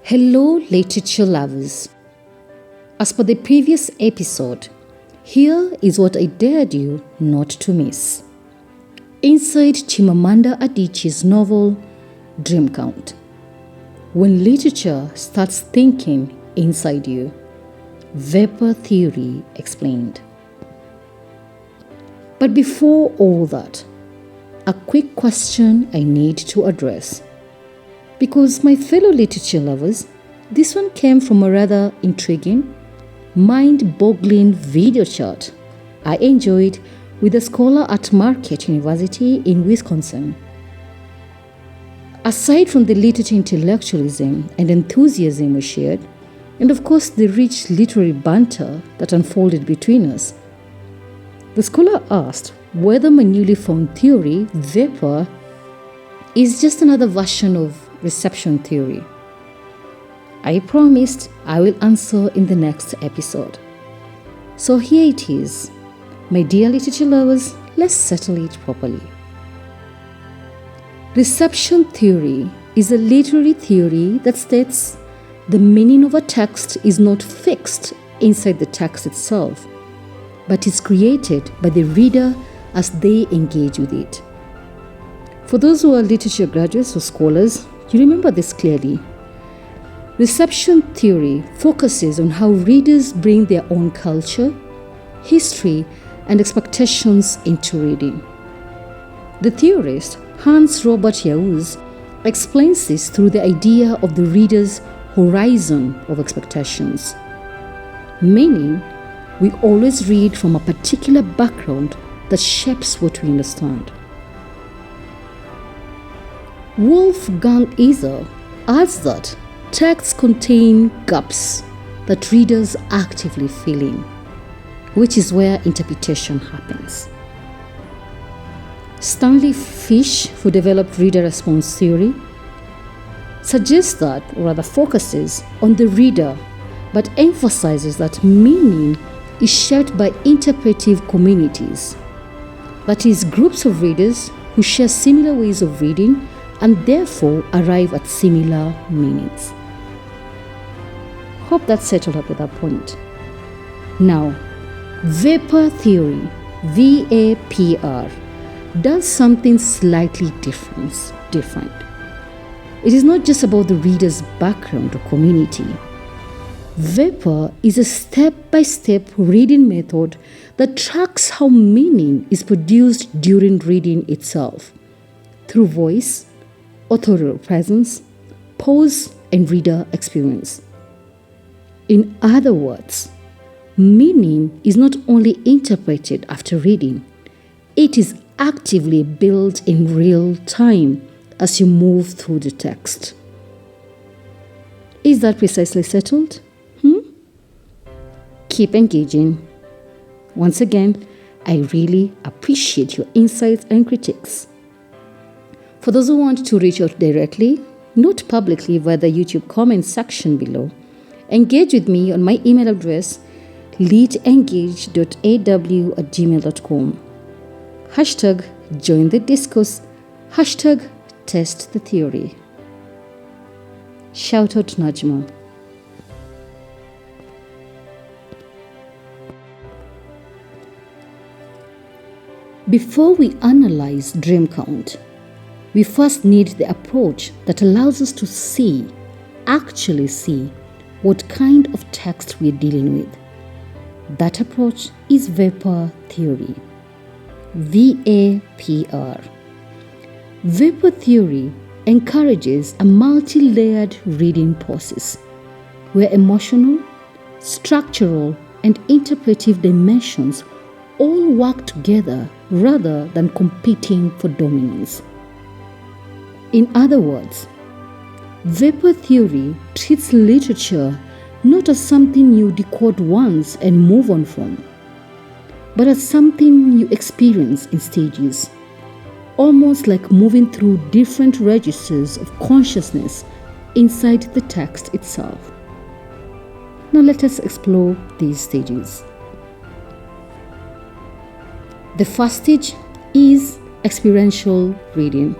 Hello, literature lovers. As per the previous episode, here is what I dared you not to miss. Inside Chimamanda Adichie's novel, Dream Count. When literature starts thinking inside you. Vapour theory explained. But before all that, a quick question I need to address. Because my fellow literature lovers, this one came from a rather intriguing, mind-boggling video chat I enjoyed with a scholar at Marquette University in Wisconsin. Aside from the literature intellectualism and enthusiasm we shared, and of course the rich literary banter that unfolded between us, the scholar asked whether my newly found theory, vapour, is just another version of reception theory. I promised I will answer in the next episode. So here it is. My dear literature lovers, let's settle it properly. Reception theory is a literary theory that states the meaning of a text is not fixed inside the text itself, but is created by the reader as they engage with it. For those who are literature graduates or scholars, you remember this clearly. Reception theory focuses on how readers bring their own culture, history, and expectations into reading. The theorist Hans Robert Jauss explains this through the idea of the reader's horizon of expectations, meaning we always read from a particular background that shapes what we understand. Wolfgang Iser adds that texts contain gaps that readers actively fill in, which is where interpretation happens. Stanley Fish, who developed reader response theory, suggests that, or rather focuses on the reader, but emphasizes that meaning is shaped by interpretive communities, that is, groups of readers who share similar ways of reading and therefore arrive at similar meanings. Hope that's settled up with that point. Now, vapour theory, VAPR, does something slightly different. It is not just about the reader's background or community. Vapour is a step-by-step reading method that tracks how meaning is produced during reading itself, through voice, authorial presence, pause, and reader experience. In other words, meaning is not only interpreted after reading, it is actively built in real time as you move through the text. Is that precisely settled? Keep engaging. Once again, I really appreciate your insights and critiques. For those who want to reach out directly, not publicly via the YouTube comment section below, engage with me on my email address leadengage.aw@gmail.com. Hashtag join the discourse. Hashtag test the theory. Shout out Najma. Before we analyze Dream Count, we first need the approach that allows us to actually see, what kind of text we're dealing with. That approach is vapour theory. VAPR. Vapour theory encourages a multi-layered reading process where emotional, structural, and interpretive dimensions all work together rather than competing for dominance. In other words, vapour theory treats literature not as something you decode once and move on from, but as something you experience in stages, almost like moving through different registers of consciousness inside the text itself. Now let us explore these stages. The first stage is experiential reading.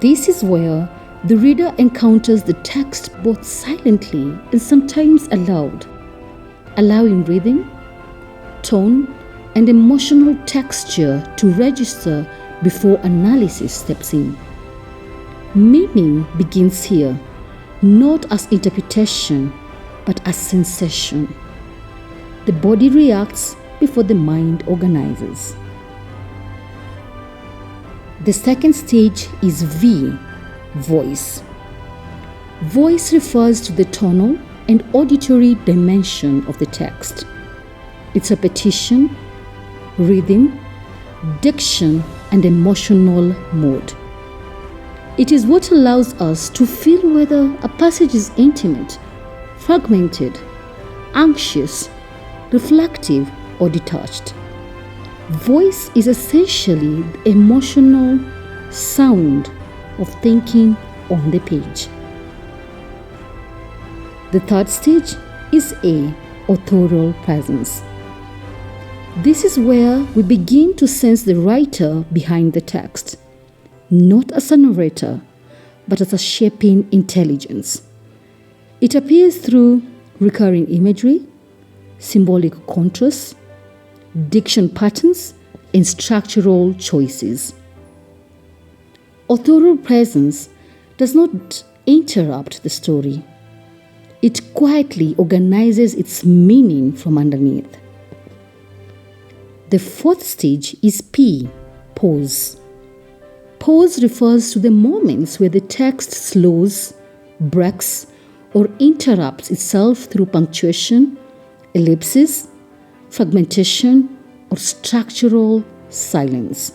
This is where The reader encounters the text both silently and sometimes aloud, allowing rhythm, tone, and emotional texture to register before analysis steps in. Meaning begins here, not as interpretation, but as sensation. The body reacts before the mind organizes. The second stage is V, voice. Voice refers to the tonal and auditory dimension of the text. Its repetition, rhythm, diction, and emotional mood. It is what allows us to feel whether a passage is intimate, fragmented, anxious, reflective, or detached. Voice is essentially the emotional sound of thinking on the page. The third stage is A, authorial presence. This is where we begin to sense the writer behind the text, not as a narrator, but as a shaping intelligence. It appears through recurring imagery, symbolic contrasts, diction patterns, and structural choices. Authorial presence does not interrupt the story. It quietly organizes its meaning from underneath. The fourth stage is P, pause. Pause refers to the moments where the text slows, breaks, or interrupts itself through punctuation, ellipses, fragmentation, or structural silence.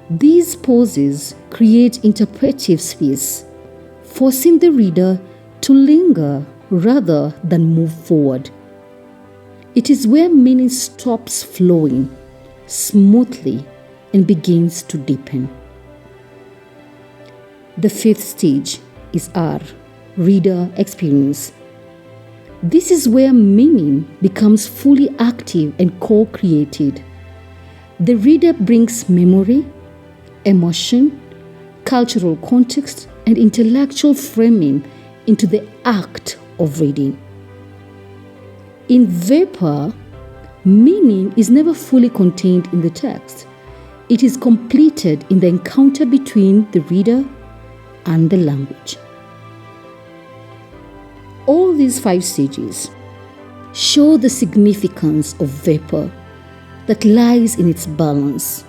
These pauses create interpretive space, forcing the reader to linger rather than move forward. It is where meaning stops flowing smoothly and begins to deepen. The fifth stage is R, reader experience. This is where meaning becomes fully active and co-created. The reader brings memory, emotion, cultural context, and intellectual framing into the act of reading. In VAPR, meaning is never fully contained in the text. It is completed in the encounter between the reader and the language. All these 5 stages show the significance of VAPR that lies in its balance,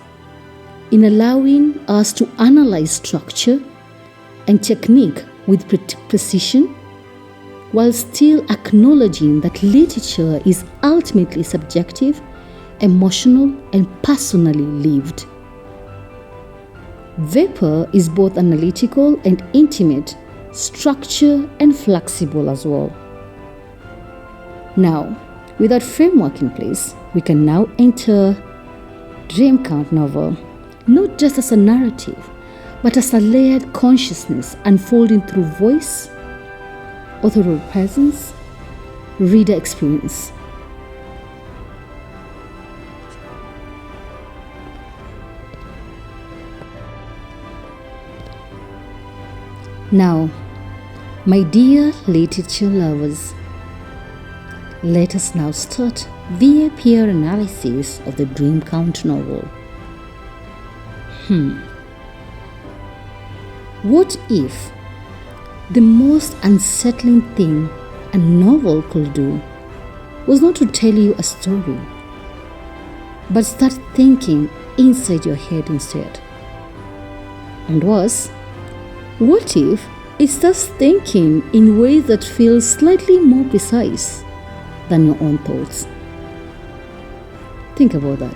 in allowing us to analyze structure and technique with precision, while still acknowledging that literature is ultimately subjective, emotional, and personally lived. VAPR is both analytical and intimate, structured and flexible as well. Now, with that framework in place, we can now enter Dream Count novel, not just as a narrative, but as a layered consciousness unfolding through voice, authorial presence, reader experience. Now, my dear literature lovers, let us now start VAPR analysis of the Dream Count novel. What if the most unsettling thing a novel could do was not to tell you a story, but start thinking inside your head instead? And worse, what if it starts thinking in ways that feel slightly more precise than your own thoughts? Think about that.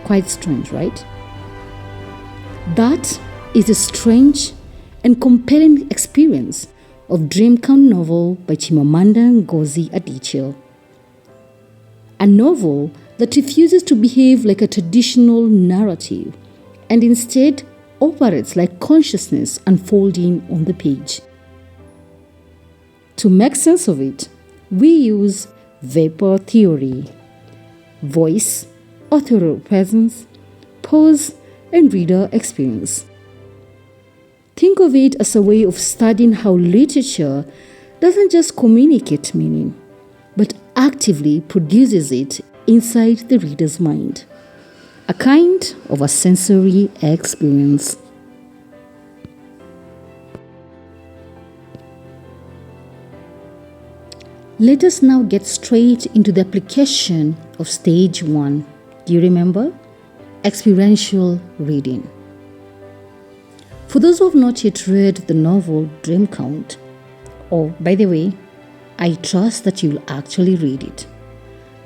Quite strange, right? That is a strange and compelling experience of Dream Count novel by Chimamanda Ngozi Adichie. A novel that refuses to behave like a traditional narrative and instead operates like consciousness unfolding on the page. To make sense of it, we use VAPR theory: voice, authorial presence, pause, and reader experience. Think of it as a way of studying how literature doesn't just communicate meaning, but actively produces it inside the reader's mind. A kind of a sensory experience. Let us now get straight into the application of stage 1. Do you remember? Experiential reading. For those who have not yet read the novel Dream Count, by the way, I trust that you will actually read it.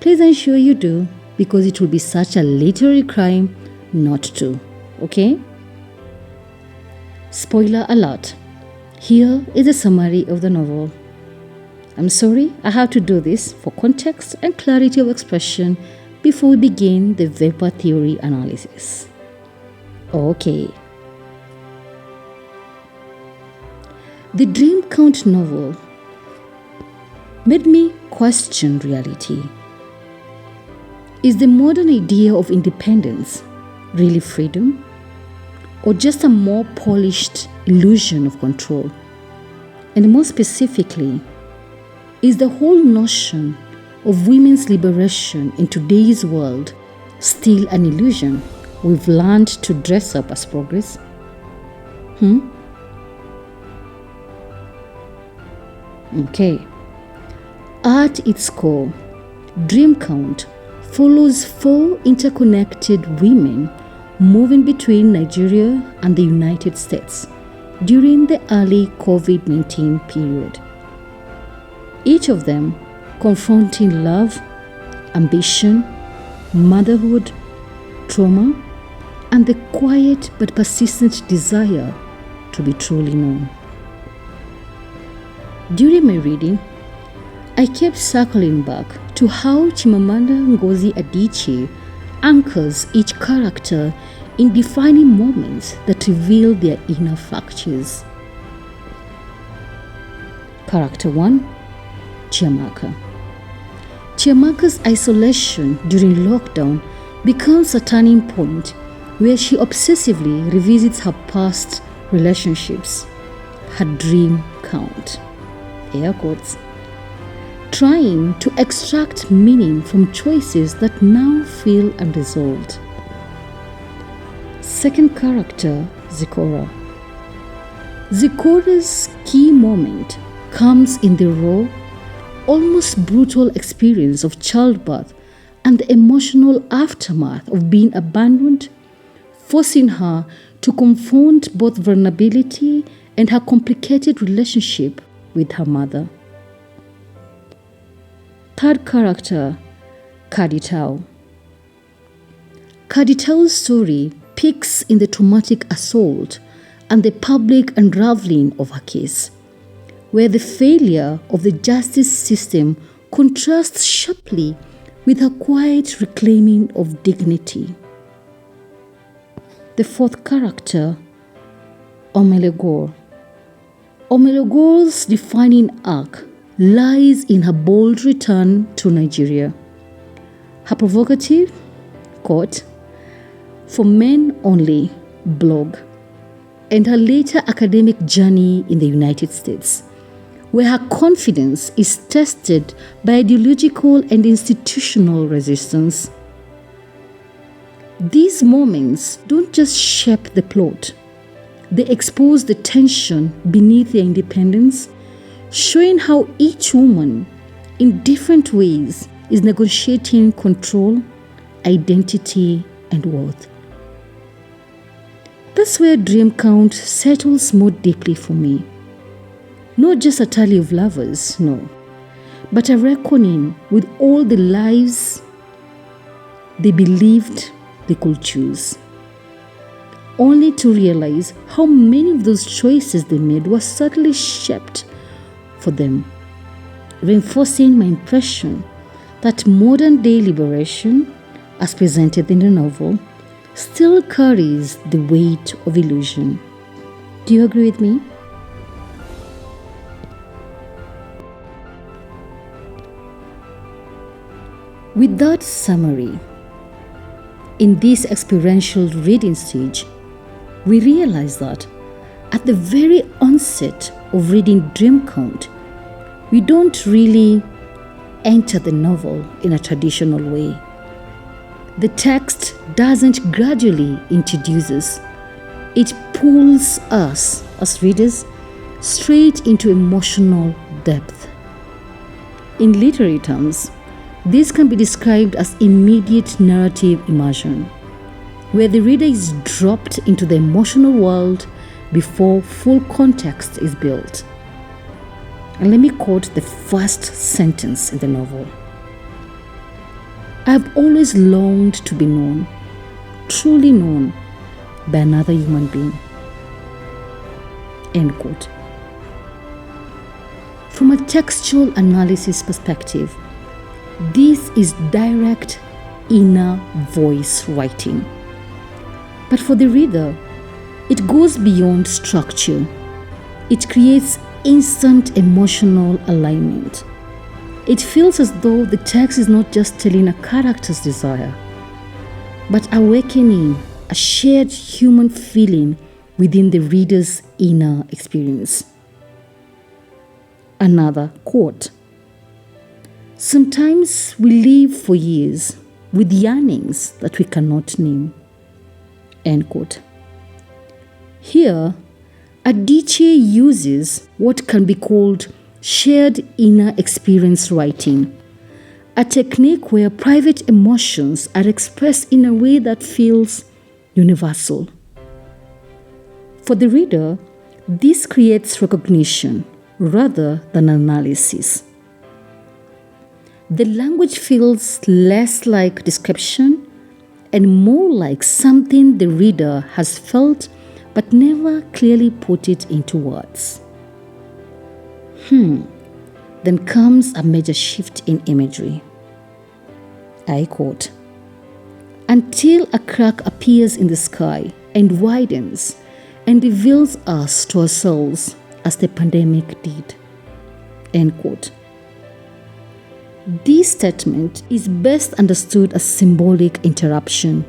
Please ensure you do, because it will be such a literary crime not to, okay? Spoiler alert. Here is a summary of the novel. I'm sorry, I have to do this for context and clarity of expression before we begin the VAPR theory analysis. Okay. The Dream Count novel made me question reality. Is the modern idea of independence really freedom, or just a more polished illusion of control? And more specifically, is the whole notion of women's liberation in today's world still an illusion we've learned to dress up as progress? Okay. At its core, Dream Count follows 4 interconnected women moving between Nigeria and the United States during the early COVID-19 period. Each of them confronting love, ambition, motherhood, trauma, and the quiet but persistent desire to be truly known. During my reading, I kept circling back to how Chimamanda Ngozi Adichie anchors each character in defining moments that reveal their inner fractures. Character 1, Chiamaka. Chiamaka's isolation during lockdown becomes a turning point where she obsessively revisits her past relationships, her dream count, air quotes, trying to extract meaning from choices that now feel unresolved. Second character, Zikora. Zikora's key moment comes in the raw, almost brutal experience of childbirth and the emotional aftermath of being abandoned, forcing her to confront both vulnerability and her complicated relationship with her mother. Third character, Kaditao. Kaditao's story peaks in the traumatic assault and the public unraveling of her case, where the failure of the justice system contrasts sharply with her quiet reclaiming of dignity. The fourth character, Omelegor. Omelegor's defining arc lies in her bold return to Nigeria, her provocative, quote, "for men only" blog, and her later academic journey in the United States, where her confidence is tested by ideological and institutional resistance. These moments don't just shape the plot, they expose the tension beneath their independence, showing how each woman, in different ways, is negotiating control, identity, and worth. That's where Dream Count settles more deeply for me. Not just a tale of lovers, no, but a reckoning with all the lives they believed they could choose, only to realize how many of those choices they made were subtly shaped for them, reinforcing my impression that modern-day liberation, as presented in the novel, still carries the weight of illusion. Do you agree with me? With that summary, in this experiential reading stage, we realize that at at the very onset of reading Dream Count, we don't really enter the novel in a traditional way. The text doesn't gradually introduce us. It pulls us, as readers, straight into emotional depth. In literary terms, this can be described as immediate narrative immersion, where the reader is dropped into the emotional world before full context is built. And let me quote the first sentence in the novel. "I have always longed to be known, truly known, by another human being." End quote. From a textual analysis perspective, this is direct inner voice writing. But for the reader, it goes beyond structure. It creates instant emotional alignment. It feels as though the text is not just telling a character's desire, but awakening a shared human feeling within the reader's inner experience. Another quote: "Sometimes we live for years with yearnings that we cannot name." End quote. Here, Adichie uses what can be called shared inner experience writing, a technique where private emotions are expressed in a way that feels universal. For the reader, this creates recognition rather than analysis. The language feels less like description and more like something the reader has felt but never clearly put it into words. Then comes a major shift in imagery. I quote, "Until a crack appears in the sky and widens and reveals us to ourselves as the pandemic did." End quote. This statement is best understood as symbolic interruption.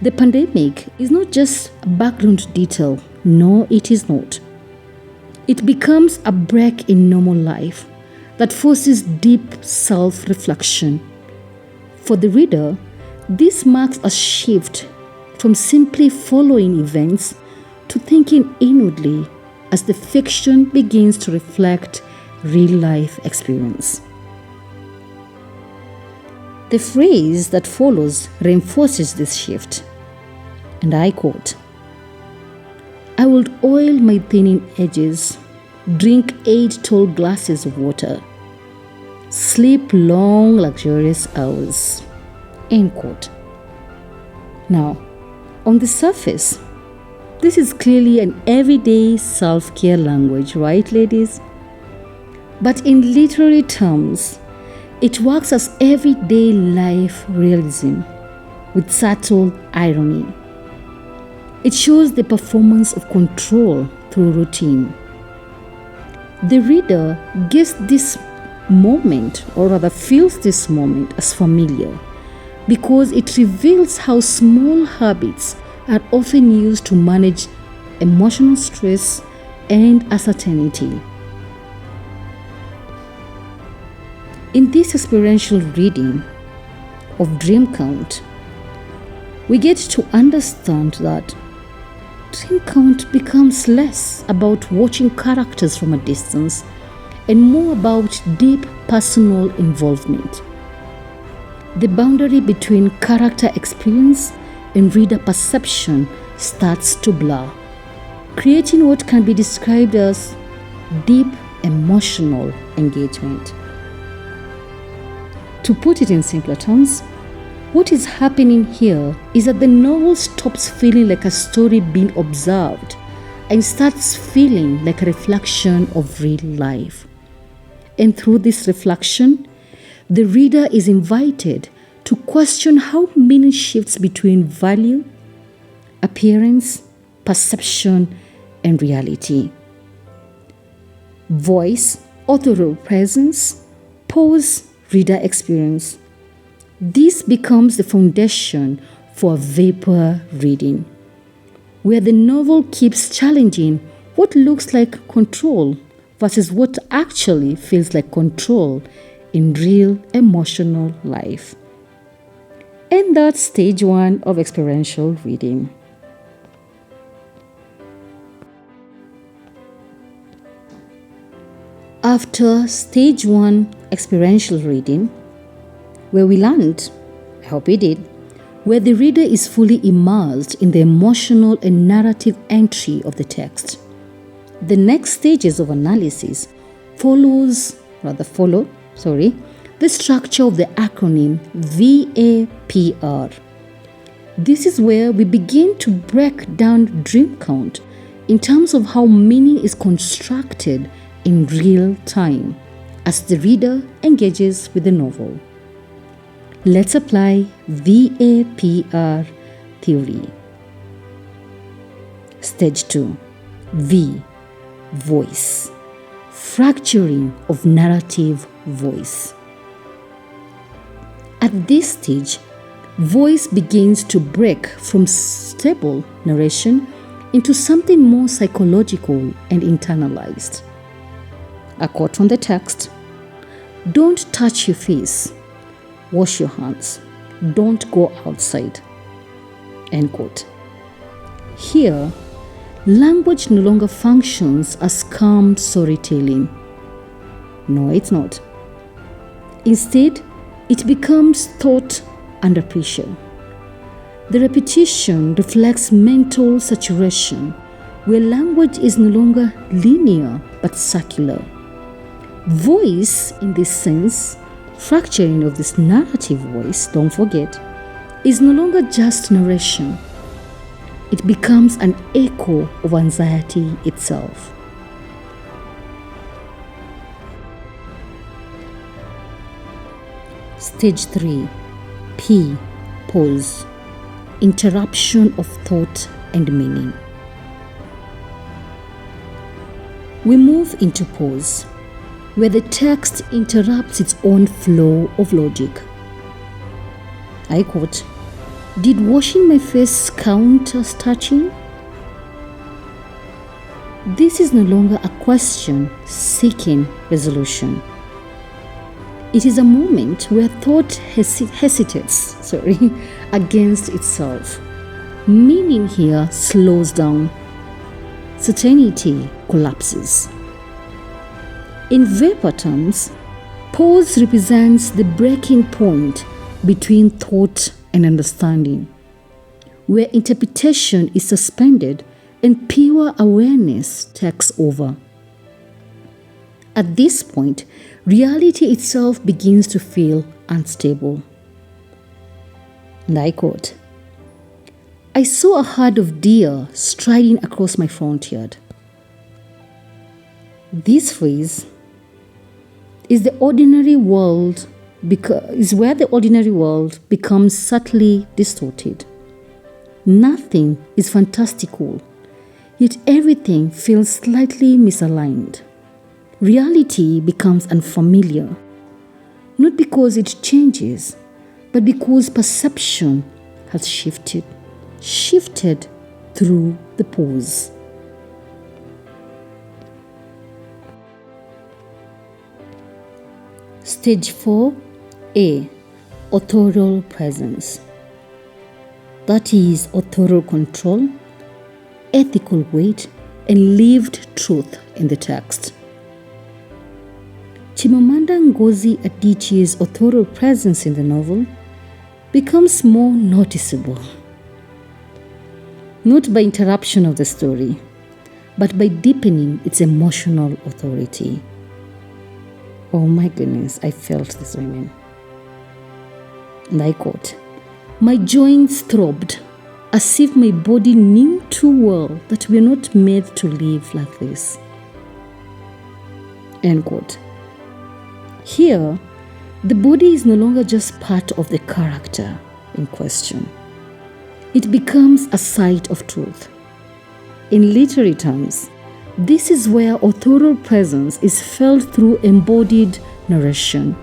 The pandemic is not just a background detail. No, it is not. It becomes a break in normal life that forces deep self-reflection. For the reader, this marks a shift from simply following events to thinking inwardly as the fiction begins to reflect real-life experience. The phrase that follows reinforces this shift, and I quote, "I would oil my thinning edges, drink 8 tall glasses of water, sleep long, luxurious hours." End quote. Now, on the surface, this is clearly an everyday self-care language, right, ladies? But in literary terms, it works as everyday life realism with subtle irony. It shows the performance of control through routine. The reader gets this moment, or rather feels this moment, as familiar because it reveals how small habits are often used to manage emotional stress and uncertainty. In this experiential reading of Dream Count, we get to understand that Dream Count becomes less about watching characters from a distance and more about deep personal involvement. The boundary between character experience and reader perception starts to blur, creating what can be described as deep emotional engagement. To put it in simpler terms, what is happening here is that the novel stops feeling like a story being observed and starts feeling like a reflection of real life. And through this reflection, the reader is invited to question how meaning shifts between value, appearance, perception, and reality. Voice, authorial presence, pose, reader experience. This becomes the foundation for VAPR reading, where the novel keeps challenging what looks like control versus what actually feels like control in real emotional life. And that's stage 1 of experiential reading. After stage 1 experiential reading, where we learned, I hope we did, where the reader is fully immersed in the emotional and narrative entry of the text, the next stages of analysis follow the structure of the acronym VAPR. This is where we begin to break down dream count in terms of how meaning is constructed in real time as the reader engages with the novel. Let's apply VAPR theory. Stage 2. V. Voice. Fracturing of narrative voice. At this stage, voice begins to break from stable narration into something more psychological and internalized. A quote from the text: "Don't touch your face. Wash your hands. Don't go outside." End quote. Here, language no longer functions as calm storytelling. No, it's not. Instead, it becomes thought under pressure. The repetition reflects mental saturation, where language is no longer linear but circular. Voice, in this sense, fracturing of this narrative voice, don't forget, is no longer just narration. It becomes an echo of anxiety itself. Stage 3. P. Pause. Interruption of thought and meaning. We move into pause, where the text interrupts its own flow of logic. I quote, "Did washing my face count as touching?" This is no longer a question seeking resolution. It is a moment where thought hesitates against itself. Meaning here slows down. Certainty collapses. In VAPR terms, pause represents the breaking point between thought and understanding, where interpretation is suspended and pure awareness takes over. At this point, reality itself begins to feel unstable. And I quote, "I saw a herd of deer striding across my front yard." This phrase is where the ordinary world becomes subtly distorted. Nothing is fantastical, yet everything feels slightly misaligned. Reality becomes unfamiliar, not because it changes, but because perception has shifted through the pause. Stage 4A. Authorial Presence. That is authorial control, ethical weight, and lived truth in the text. Chimamanda Ngozi Adichie's authorial presence in the novel becomes more noticeable, not by interruption of the story, but by deepening its emotional authority. Oh my goodness, I felt this woman. And I quote, "My joints throbbed as if my body knew too well that we're not made to live like this." End quote. Here, the body is no longer just part of the character in question. It becomes a site of truth. In literary terms, this is where authorial presence is felt through embodied narration,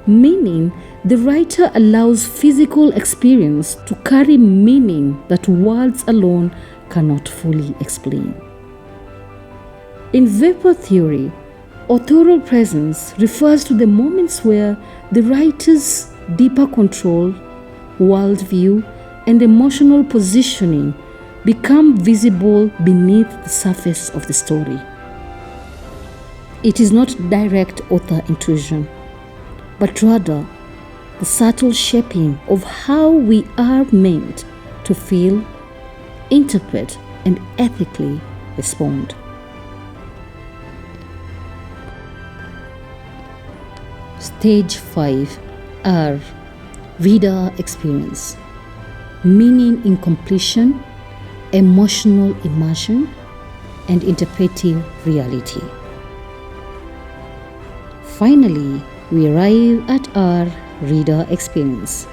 meaning the writer allows physical experience to carry meaning that words alone cannot fully explain. In vapour theory, authorial presence refers to the moments where the writer's deeper control, worldview, and emotional positioning become visible beneath the surface of the story. It is not direct author intrusion, but rather the subtle shaping of how we are meant to feel, interpret, and ethically respond. Stage 5 R. Reader experience. Meaning incompletion, emotional immersion, and interpretive reality. Finally, we arrive at our reader experience,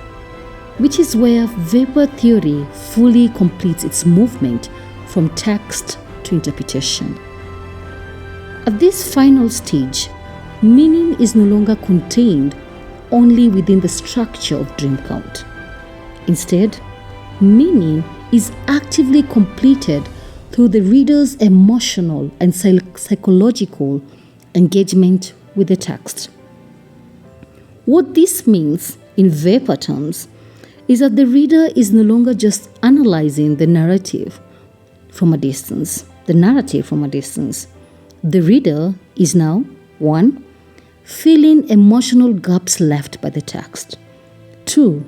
which is where vapour theory fully completes its movement from text to interpretation. At this final stage, meaning is no longer contained only within the structure of dream count. Instead, meaning is actively completed through the reader's emotional and psychological engagement with the text. What this means in vapour terms is that the reader is no longer just analyzing the narrative from a distance. The reader is now 1. Filling emotional gaps left by the text. 2.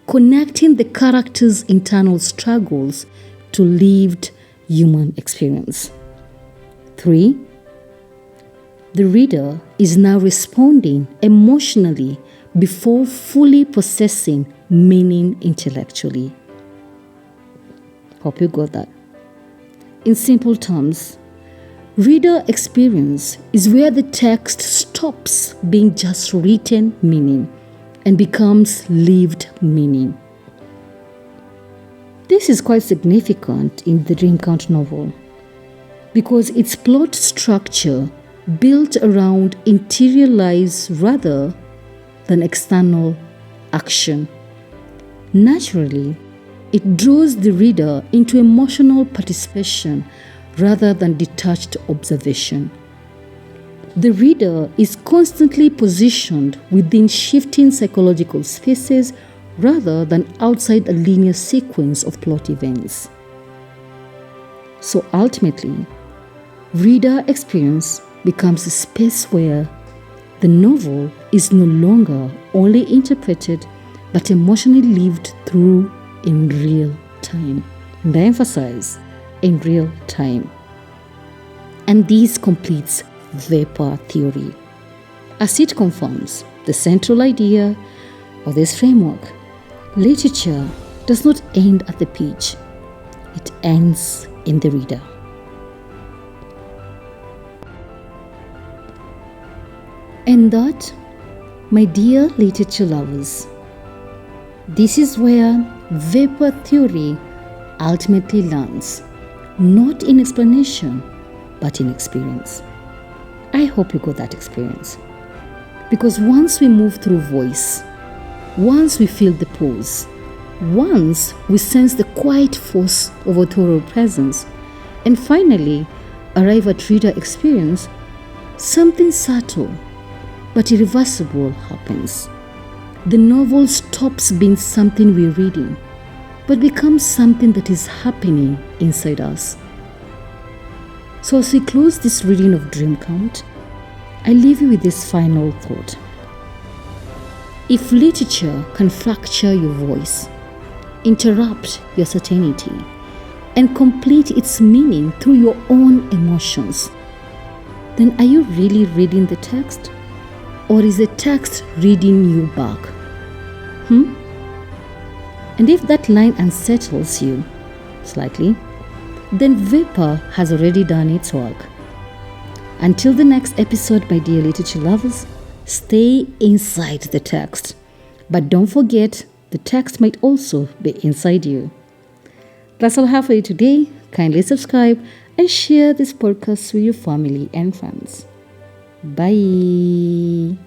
Connecting the character's internal struggles to lived human experience. 3. The reader is now responding emotionally before fully processing meaning intellectually. Hope you got that. In simple terms, reader experience is where the text stops being just written meaning and becomes lived meaning. This is quite significant in the Dream Count novel because its plot structure built around interior lives rather than external action. Naturally, it draws the reader into emotional participation rather than detached observation. The reader is constantly positioned within shifting psychological spaces rather than outside a linear sequence of plot events. So ultimately, reader experience becomes a space where the novel is no longer only interpreted but emotionally lived through in real time. And I emphasize, in real time. And this completes vapour theory, as it confirms the central idea of this framework. Literature does not end at the page, it ends in the reader. And that, my dear literature lovers, this is where vapour theory ultimately lands, not in explanation, but in experience. I hope you got that experience. Because once we move through voice, once we feel the pause, once we sense the quiet force of authorial presence, and finally arrive at reader experience, something subtle but irreversible happens. The novel stops being something we're reading, but becomes something that is happening inside us. So as we close this reading of Dream Count, I leave you with this final thought. If literature can fracture your voice, interrupt your certainty, and complete its meaning through your own emotions, then are you really reading the text? Or is the text reading you back? And if that line unsettles you slightly, then vapour has already done its work. Until the next episode, my dear literature lovers, stay inside the text. But don't forget, the text might also be inside you. That's all I have for you today. Kindly subscribe and share this podcast with your family and friends. Bye.